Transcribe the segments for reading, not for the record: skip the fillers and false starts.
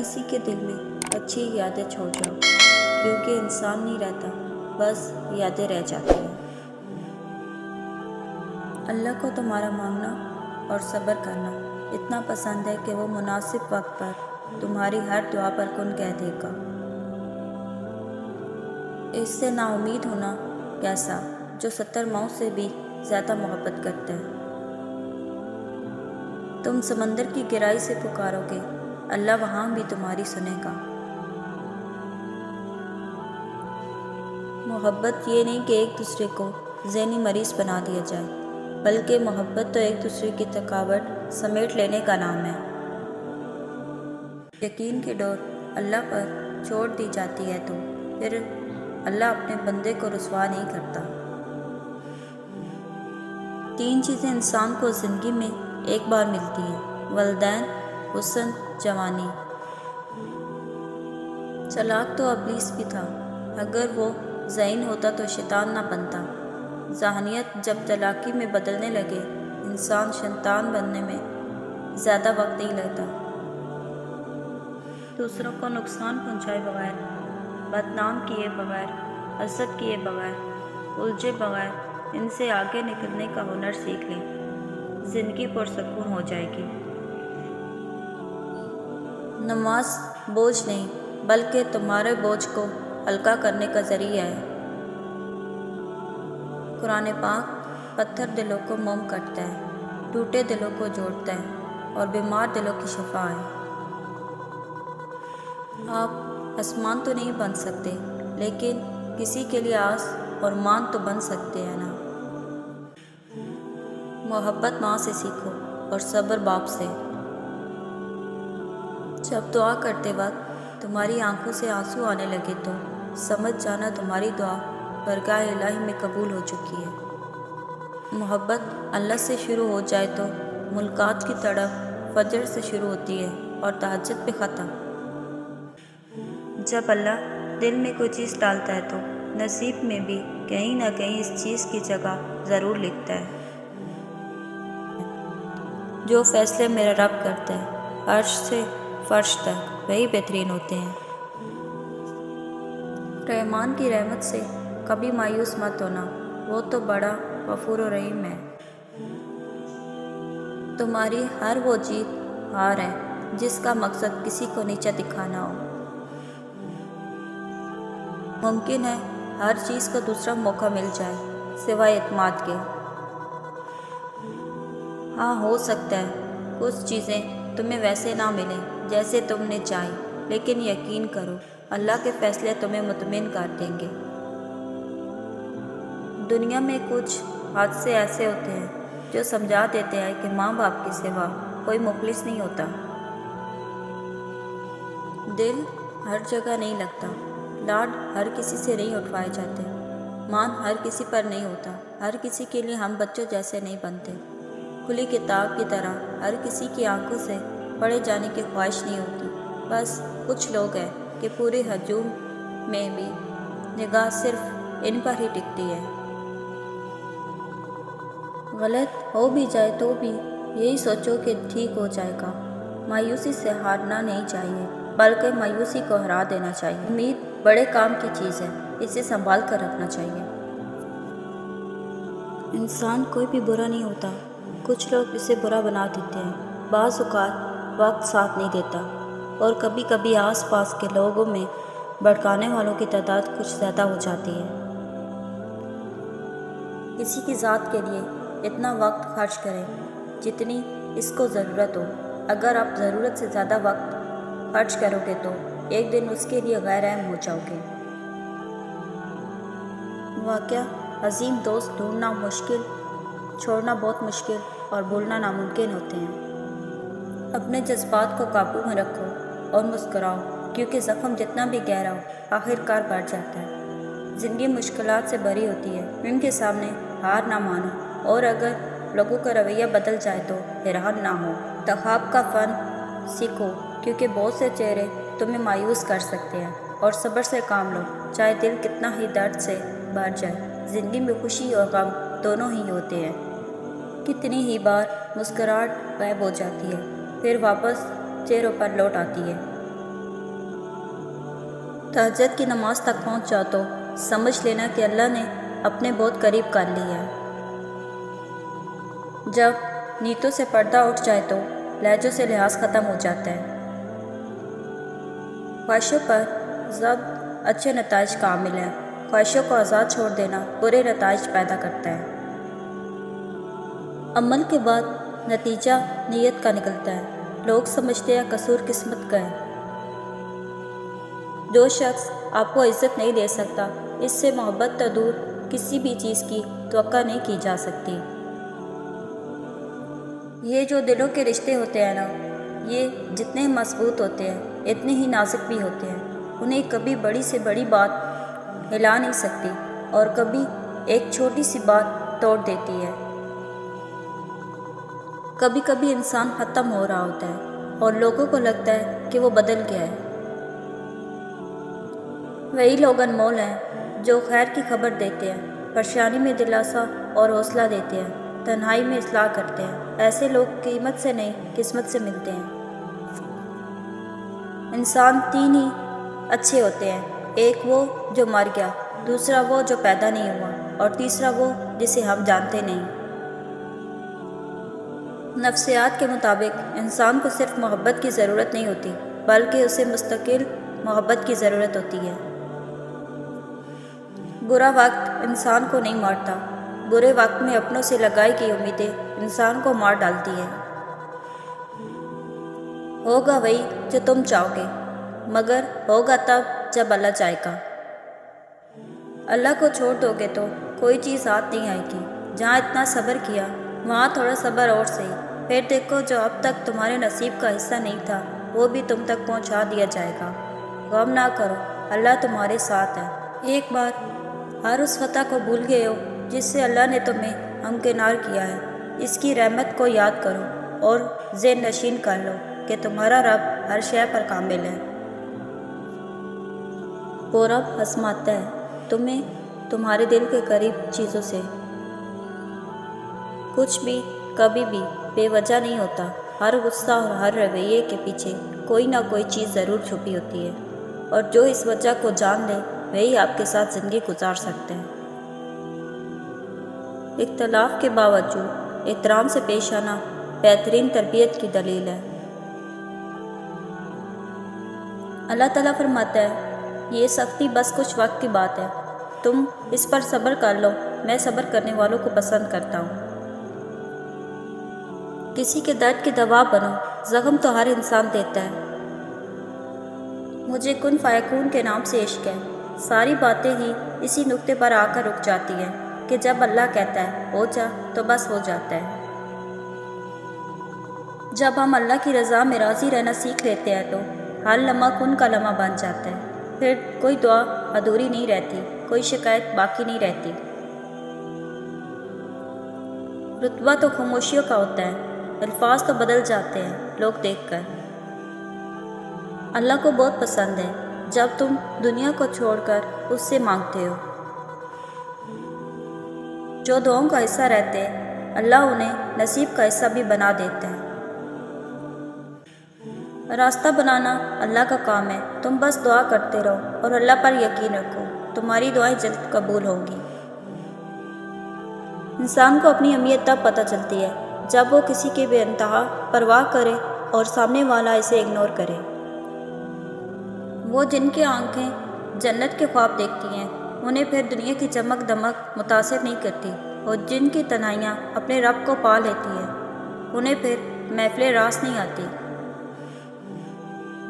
کسی کے دل میں اچھی یادیں چھوڑ جاؤ، کیونکہ انسان نہیں رہتا، بس یادیں رہ جاتی ہیں۔ اللہ کو تمہارا مانگنا اور صبر کرنا اتنا پسند ہے کہ وہ مناسب وقت پر تمہاری ہر دعا پر کن کہہ دے گا۔ اس سے نا امید ہونا کیسا، جو 70 ماؤں سے بھی زیادہ محبت کرتا ہے۔ تم سمندر کی گہرائی سے پکارو گے، اللہ وہاں بھی تمہاری سنے گا۔ محبت یہ نہیں کہ ایک دوسرے کو ذہنی مریض بنا دیا جائے، بلکہ محبت تو ایک دوسرے کی تھکاوٹ سمیٹ لینے کا نام ہے۔ یقین کی ڈور اللہ پر چھوڑ دی جاتی ہے تو پھر اللہ اپنے بندے کو رسوا نہیں کرتا۔ 3 چیزیں انسان کو زندگی میں ایک بار ملتی ہیں: والدین، حسن، جوانی۔ چلاک تو ابلیس بھی تھا، اگر وہ ذہین ہوتا تو شیطان نہ بنتا۔ ذہنیت جب چلاکی میں بدلنے لگے، انسان شیطان بننے میں زیادہ وقت نہیں لگتا۔ دوسروں کو نقصان پہنچائے بغیر، بدنام کیے بغیر، حسد کیے بغیر، الجھے بغیر ان سے آگے نکلنے کا ہنر سیکھ لیں، زندگی پرسکون ہو جائے گی۔ نماز بوجھ نہیں، بلکہ تمہارے بوجھ کو ہلکا کرنے کا ذریعہ ہے۔ قرآن پاک پتھر دلوں کو موم کرتا ہے، ٹوٹے دلوں کو جوڑتا ہے اور بیمار دلوں کی شفا ہے۔ آپ آسمان تو نہیں بن سکتے، لیکن کسی کے لیے آس اور مان تو بن سکتے ہیں نا۔ محبت ماں سے سیکھو اور صبر باپ سے۔ جب دعا کرتے وقت تمہاری آنکھوں سے آنسو آنے لگے تو سمجھ جانا تمہاری دعا برگاہ الہی میں قبول ہو چکی ہے۔ محبت اللہ سے شروع ہو جائے تو ملاقات کی تڑپ فجر سے شروع ہوتی ہے اور تہجد پہ ختم۔ جب اللہ دل میں کوئی چیز ڈالتا ہے تو نصیب میں بھی کہیں نہ کہیں اس چیز کی جگہ ضرور لکھتا ہے۔ جو فیصلے میرا رب کرتا ہے عرش سے فرش تک، وہی بہترین ہوتے ہیں۔ رحمان کی رحمت سے کبھی مایوس مت ہونا، وہ تو بڑا غفور و رحیم ہے۔ تمہاری ہر وہ جیت ہار ہے جس کا مقصد کسی کو نیچا دکھانا ہو۔ ممکن ہے ہر چیز کا دوسرا موقع مل جائے سوائے اعتماد کے۔ ہاں، ہو سکتا ہے کچھ چیزیں تمہیں ویسے نہ ملیں جیسے تم نے چاہی، لیکن یقین کرو اللہ کے فیصلے تمہیں مطمئن کر دیں گے۔ دنیا میں کچھ حادثے ایسے ہوتے ہیں جو سمجھا دیتے ہیں کہ ماں باپ کے سوا کوئی مخلص نہیں ہوتا۔ دل ہر جگہ نہیں لگتا، لاڈ ہر کسی سے نہیں اٹھوائے جاتے، مان ہر کسی پر نہیں ہوتا، ہر کسی کے لیے ہم بچوں جیسے نہیں بنتے۔ کھلی کتاب کی طرح ہر کسی کی آنکھوں سے پڑھے جانے کی خواہش نہیں ہوتی۔ بس کچھ لوگ ہیں کہ پورے ہجوم میں بھی نگاہ صرف ان پر ہی ٹکتی ہے۔ غلط ہو بھی جائے تو بھی یہی سوچو کہ ٹھیک ہو جائے گا۔ مایوسی سے ہارنا نہیں چاہیے، بلکہ مایوسی کو ہرا دینا چاہیے۔ امید بڑے کام کی چیز ہے، اسے سنبھال کر رکھنا چاہیے۔ انسان کوئی بھی برا نہیں ہوتا، کچھ لوگ اسے برا بنا دیتے ہیں۔ بعض اوقات وقت ساتھ نہیں دیتا اور کبھی کبھی آس پاس کے لوگوں میں بھڑکانے والوں کی تعداد کچھ زیادہ ہو جاتی ہے۔ کسی کی ذات کے لیے اتنا وقت خرچ کریں جتنی اس کو ضرورت ہو۔ اگر آپ ضرورت سے زیادہ وقت خرچ کرو گے تو ایک دن اس کے لیے غیر اہم ہو جاؤ گے۔ واقعہ عظیم دوست ڈھونڈنا مشکل، چھوڑنا بہت مشکل اور بھولنا ناممکن ہوتے ہیں۔ اپنے جذبات کو قابو میں رکھو اور مسکراؤ، کیونکہ زخم جتنا بھی گہرا ہو آخر کار بڑھ جاتا ہے۔ زندگی مشکلات سے بھری ہوتی ہے، ان کے سامنے ہار نہ مانو، اور اگر لوگوں کا رویہ بدل جائے تو حیران نہ ہو۔ انتخاب کا فن سیکھو، کیونکہ بہت سے چہرے تمہیں مایوس کر سکتے ہیں، اور صبر سے کام لو، چاہے دل کتنا ہی درد سے بھر جائے۔ زندگی میں خوشی اور غم دونوں ہی ہوتے ہیں۔ کتنی ہی بار مسکراہٹ غائب ہو جاتی ہے، پھر واپس چہروں پر لوٹ آتی ہے۔ تہجد کی نماز تک پہنچ جاؤ تو سمجھ لینا کہ اللہ نے اپنے بہت قریب کر لیا ہے۔ جب نیتوں سے پردہ اٹھ جائے تو لہجوں سے لحاظ ختم ہو جاتا ہے۔ خواہشوں پر ضبط اچھے نتائج کا عامل ہے۔ خواہشوں کو آزاد چھوڑ دینا برے نتائج پیدا کرتا ہے۔ عمل کے بعد نتیجہ نیت کا نکلتا ہے۔ لوگ سمجھتے ہیں قصور قسمت کا ہے۔ جو شخص آپ کو عزت نہیں دے سکتا، اس سے محبت تو دور کسی بھی چیز کی توقع نہیں کی جا سکتی۔ یہ جو دلوں کے رشتے ہوتے ہیں نا، یہ جتنے مضبوط ہوتے ہیں اتنے ہی نازک بھی ہوتے ہیں۔ انہیں کبھی بڑی سے بڑی بات ہلا نہیں سکتی اور کبھی ایک چھوٹی سی بات توڑ دیتی ہے۔ کبھی کبھی انسان ختم ہو رہا ہوتا ہے اور لوگوں کو لگتا ہے کہ وہ بدل گیا ہے۔ وہی لوگ انمول ہیں جو خیر کی خبر دیتے ہیں، پریشانی میں دلاسا اور حوصلہ دیتے ہیں، تنہائی میں اصلاح کرتے ہیں۔ ایسے لوگ قیمت سے نہیں قسمت سے ملتے ہیں۔ انسان تین ہی اچھے ہوتے ہیں، ایک وہ جو مر گیا، دوسرا وہ جو پیدا نہیں ہوا، اور تیسرا وہ جسے ہم جانتے نہیں۔ نفسیات کے مطابق انسان کو صرف محبت کی ضرورت نہیں ہوتی، بلکہ اسے مستقل محبت کی ضرورت ہوتی ہے۔ برا وقت انسان کو نہیں مارتا، برے وقت میں اپنوں سے لگائی گئی امیدیں انسان کو مار ڈالتی ہیں۔ ہوگا وہی جو تم چاہو گے، مگر ہوگا تب جب اللہ چاہے گا۔ اللہ کو چھوڑ دو گے تو کوئی چیز ہاتھ نہیں آئے گی۔ جہاں اتنا صبر کیا، وہاں تھوڑا صبر اور صحیح، پھر دیکھو جو اب تک تمہارے نصیب کا حصہ نہیں تھا وہ بھی تم تک پہنچا دیا جائے گا۔ غم نہ کرو، اللہ تمہارے ساتھ ہے۔ ایک بار ہر اس فتح کو بھول گئے ہو جس سے اللہ نے تمہیں ہمکنار کیا ہے۔ اس کی رحمت کو یاد کرو اور ذہن نشین کر لو کہ تمہارا رب ہر شے پر کامل ہے۔ وہ رب آزماتا ہے تمہیں تمہارے دل کے قریب چیزوں سے۔ کچھ بھی کبھی بھی بے وجہ نہیں ہوتا۔ ہر غصہ اور ہر رویے کے پیچھے کوئی نہ کوئی چیز ضرور چھپی ہوتی ہے، اور جو اس وجہ کو جان لے وہی آپ کے ساتھ زندگی گزار سکتے ہیں۔ اختلاف کے باوجود احترام سے پیش آنا بہترین تربیت کی دلیل ہے۔ اللہ تعالیٰ فرماتا ہے، یہ سختی بس کچھ وقت کی بات ہے، تم اس پر صبر کر لو، میں صبر کرنے والوں کو پسند کرتا ہوں۔ کسی کے درد کی دوا بنو، زخم تو ہر انسان دیتا ہے۔ مجھے کن فیکون کے نام سے عشق ہے۔ ساری باتیں ہی اسی نقطے پر آ کر رک جاتی ہیں کہ جب اللہ کہتا ہے ہو جا تو بس ہو جاتا ہے۔ جب ہم اللہ کی رضا میں راضی رہنا سیکھ لیتے ہیں تو ہر لمحہ کن کا لمحہ بن جاتا ہے۔ پھر کوئی دعا ادھوری نہیں رہتی، کوئی شکایت باقی نہیں رہتی۔ رتبہ تو خاموشیوں کا ہوتا ہے، الفاظ تو بدل جاتے ہیں لوگ دیکھ کر۔ اللہ کو بہت پسند ہے جب تم دنیا کو چھوڑ کر اس سے مانگتے ہو۔ جو دعاؤں کا حصہ رہتے ہیں اللہ انہیں نصیب کا حصہ بھی بنا دیتا ہے۔ راستہ بنانا اللہ کا کام ہے، تم بس دعا کرتے رہو اور اللہ پر یقین رکھو، تمہاری دعائیں جلد قبول ہوں گی۔ انسان کو اپنی اہمیت تب پتہ چلتی ہے جب وہ کسی کے بے انتہا پرواہ کرے اور سامنے والا اسے اگنور کرے۔ وہ جن کی آنکھیں جنت کے خواب دیکھتی ہیں انہیں پھر دنیا کی چمک دمک متاثر نہیں کرتی، اور جن کی تنہائیاں اپنے رب کو پا لیتی ہیں انہیں پھر محفل راس نہیں آتی۔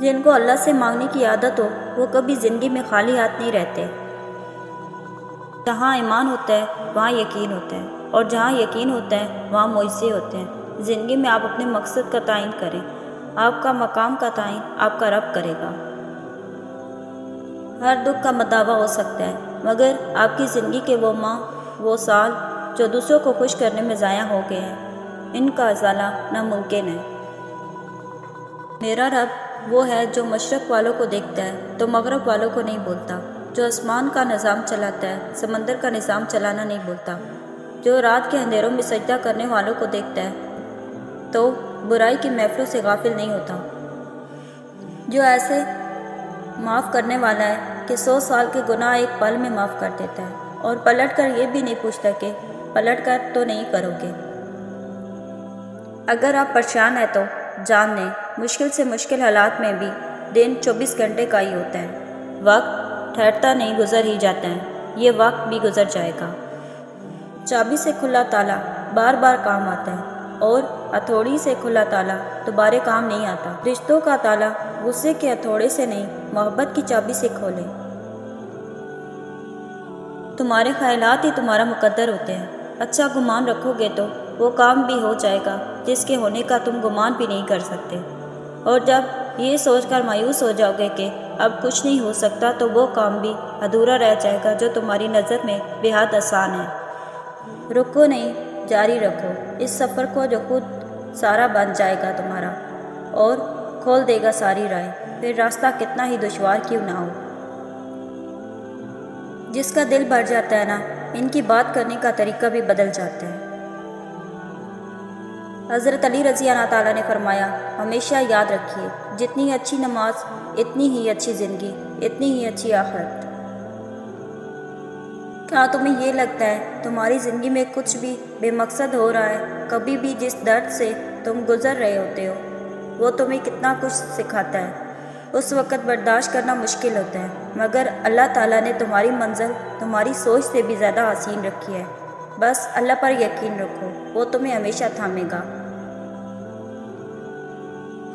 جن کو اللہ سے مانگنے کی عادت ہو وہ کبھی زندگی میں خالی ہاتھ نہیں رہتے۔ جہاں ایمان ہوتا ہے وہاں یقین ہوتا ہے، اور جہاں یقین ہوتا ہے وہاں معجزے ہوتے ہیں۔ زندگی میں آپ اپنے مقصد کا تعین کریں، آپ کا مقام کا تعین آپ کا رب کرے گا۔ ہر دکھ کا مداوع ہو سکتا ہے، مگر آپ کی زندگی کے وہ ماہ وہ سال جو دوسروں کو خوش کرنے میں ضائع ہو گئے ہیں، ان کا ازالہ ناممکن ہے۔ میرا رب وہ ہے جو مشرق والوں کو دیکھتا ہے تو مغرب والوں کو نہیں بولتا، جو آسمان کا نظام چلاتا ہے سمندر کا نظام چلانا نہیں بولتا، جو رات کے اندھیروں میں سجدہ کرنے والوں کو دیکھتا ہے تو برائی کی محفلوں سے غافل نہیں ہوتا، جو ایسے معاف کرنے والا ہے کہ 100 سال کے گناہ ایک پل میں معاف کر دیتا ہے، اور پلٹ کر یہ بھی نہیں پوچھتا کہ پلٹ کر تو نہیں کرو گے۔ اگر آپ پریشان ہیں تو جان لیں، مشکل سے مشکل حالات میں بھی دن 24 گھنٹے کا ہی ہوتا ہے۔ وقت ٹھہرتا نہیں، گزر ہی جاتا ہے، یہ وقت بھی گزر جائے گا۔ چابی سے کھلا تالا بار بار کام آتا ہے، اور ہتھوڑی سے کھلا تالا دوبارہ کام نہیں آتا۔ رشتوں کا تالا غصے کے ہتھوڑے سے نہیں، محبت کی چابی سے کھولے۔ تمہارے خیالات ہی تمہارا مقدر ہوتے ہیں۔ اچھا گمان رکھو گے تو وہ کام بھی ہو جائے گا جس کے ہونے کا تم گمان بھی نہیں کر سکتے، اور جب یہ سوچ کر مایوس ہو جاؤ گے کہ اب کچھ نہیں ہو سکتا تو وہ کام بھی ادھورا رہ جائے گا جو تمہاری نظر میں بے حد آسان ہے۔ رکو نہیں، جاری رکھو اس سفر کو جو خود سارا بن جائے گا تمہارا، اور کھول دے گا ساری راہیں، پھر راستہ کتنا ہی دشوار کیوں نہ ہو۔ جس کا دل بھر جاتا ہے نا، ان کی بات کرنے کا طریقہ بھی بدل جاتا ہے۔ حضرت علی رضی اللہ تعالیٰ نے فرمایا، ہمیشہ یاد رکھیے، جتنی اچھی نماز اتنی ہی اچھی زندگی، اتنی ہی اچھی آخرت۔ کیا تمہیں یہ لگتا ہے تمہاری زندگی میں کچھ بھی بے مقصد ہو رہا ہے؟ کبھی بھی جس درد سے تم گزر رہے ہوتے ہو وہ تمہیں کتنا کچھ سکھاتا ہے، اس وقت برداشت کرنا مشکل ہوتا ہے، مگر اللہ تعالیٰ نے تمہاری منزل تمہاری سوچ سے بھی زیادہ حسین رکھی ہے۔ بس اللہ پر یقین رکھو، وہ تمہیں ہمیشہ تھامے گا۔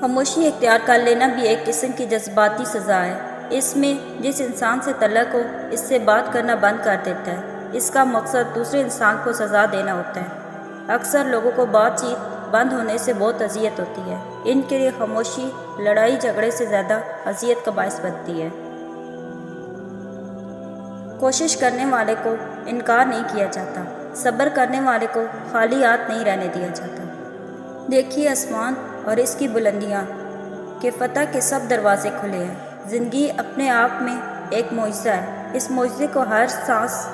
خاموشی اختیار کر لینا بھی ایک قسم کی جذباتی سزا ہے۔ اس میں جس انسان سے تعلق ہو اس سے بات کرنا بند کر دیتا ہے، اس کا مقصد دوسرے انسان کو سزا دینا ہوتا ہے۔ اکثر لوگوں کو بات چیت بند ہونے سے بہت اذیت ہوتی ہے، ان کے لیے خاموشی لڑائی جھگڑے سے زیادہ اذیت کا باعث بنتی ہے۔ کوشش کرنے والے کو انکار نہیں کیا جاتا، صبر کرنے والے کو خالی ہاتھ نہیں رہنے دیا جاتا۔ دیکھیے آسمان اور اس کی بلندیاں کہ فتح کے سب دروازے کھلے ہیں۔ زندگی اپنے آپ میں ایک معجزہ ہے، اس معجزے کو ہر سانس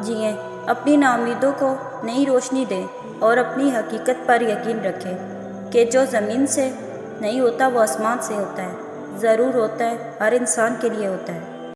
جئیں، اپنی ناامیدوں کو نئی روشنی دیں، اور اپنی حقیقت پر یقین رکھیں کہ جو زمین سے نہیں ہوتا وہ آسمان سے ہوتا ہے، ضرور ہوتا ہے، ہر انسان کے لیے ہوتا ہے۔